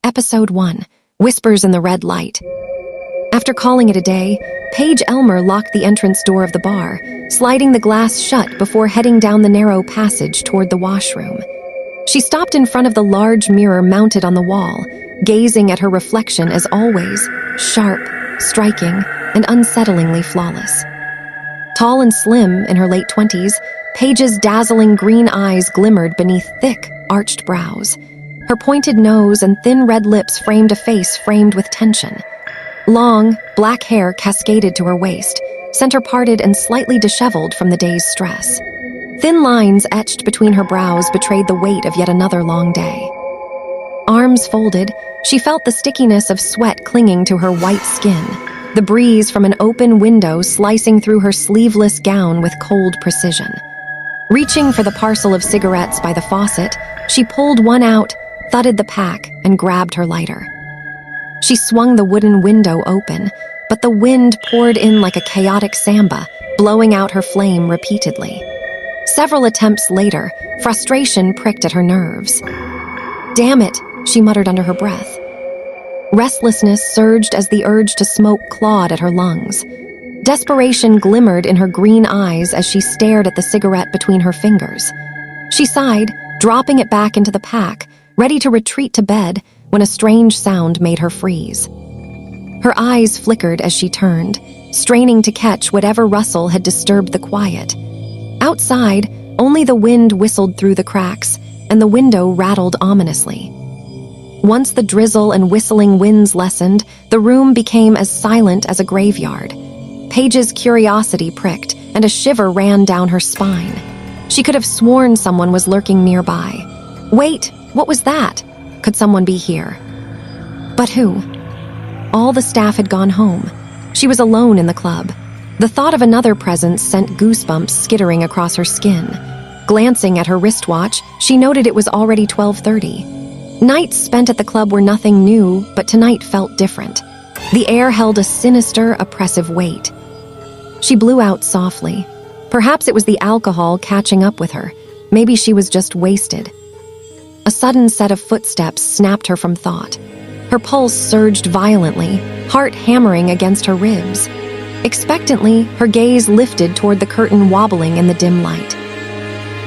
Episode 1, Whispers in the Red Light. After calling it a day, Paige Elmer locked the entrance door of the bar, sliding the glass shut before heading down the narrow passage toward the washroom. She stopped in front of the large mirror mounted on the wall, gazing at her reflection as always, sharp, striking, and unsettlingly flawless. Tall and slim, in her late 20s, Paige's dazzling green eyes glimmered beneath thick, arched brows. Her pointed nose and thin red lips framed a face framed with tension. Long, black hair cascaded to her waist, center parted and slightly disheveled from the day's stress. Thin lines etched between her brows betrayed the weight of yet another long day. Arms folded, she felt the stickiness of sweat clinging to her white skin, the breeze from an open window slicing through her sleeveless gown with cold precision. Reaching for the parcel of cigarettes by the faucet, she pulled one out, thudded the pack, and grabbed her lighter. She swung the wooden window open, but the wind poured in like a chaotic samba, blowing out her flame repeatedly. Several attempts later, frustration pricked at her nerves. "Damn it," she muttered under her breath. Restlessness surged as the urge to smoke clawed at her lungs. Desperation glimmered in her green eyes as she stared at the cigarette between her fingers. She sighed, dropping it back into the pack, ready to retreat to bed when a strange sound made her freeze. Her eyes flickered as she turned, straining to catch whatever rustle had disturbed the quiet. Outside, only the wind whistled through the cracks, and the window rattled ominously. Once the drizzle and whistling winds lessened, the room became as silent as a graveyard. Paige's curiosity pricked, and a shiver ran down her spine. She could have sworn someone was lurking nearby. Wait, what was that? Could someone be here? But who? All the staff had gone home. She was alone in the club. The thought of another presence sent goosebumps skittering across her skin. Glancing at her wristwatch, she noted it was already 12:30. Nights spent at the club were nothing new, but tonight felt different. The air held a sinister, oppressive weight. She blew out softly. Perhaps it was the alcohol catching up with her. Maybe she was just wasted. A sudden set of footsteps snapped her from thought. Her pulse surged violently, heart hammering against her ribs. Expectantly, her gaze lifted toward the curtain wobbling in the dim light.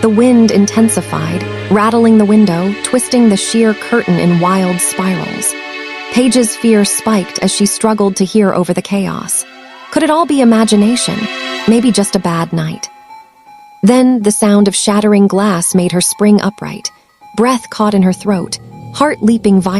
The wind intensified, rattling the window, twisting the sheer curtain in wild spirals. Paige's fear spiked as she struggled to hear over the chaos. Could it all be imagination? Maybe just a bad night. Then the sound of shattering glass made her spring upright. Breath caught in her throat, heart leaping violently.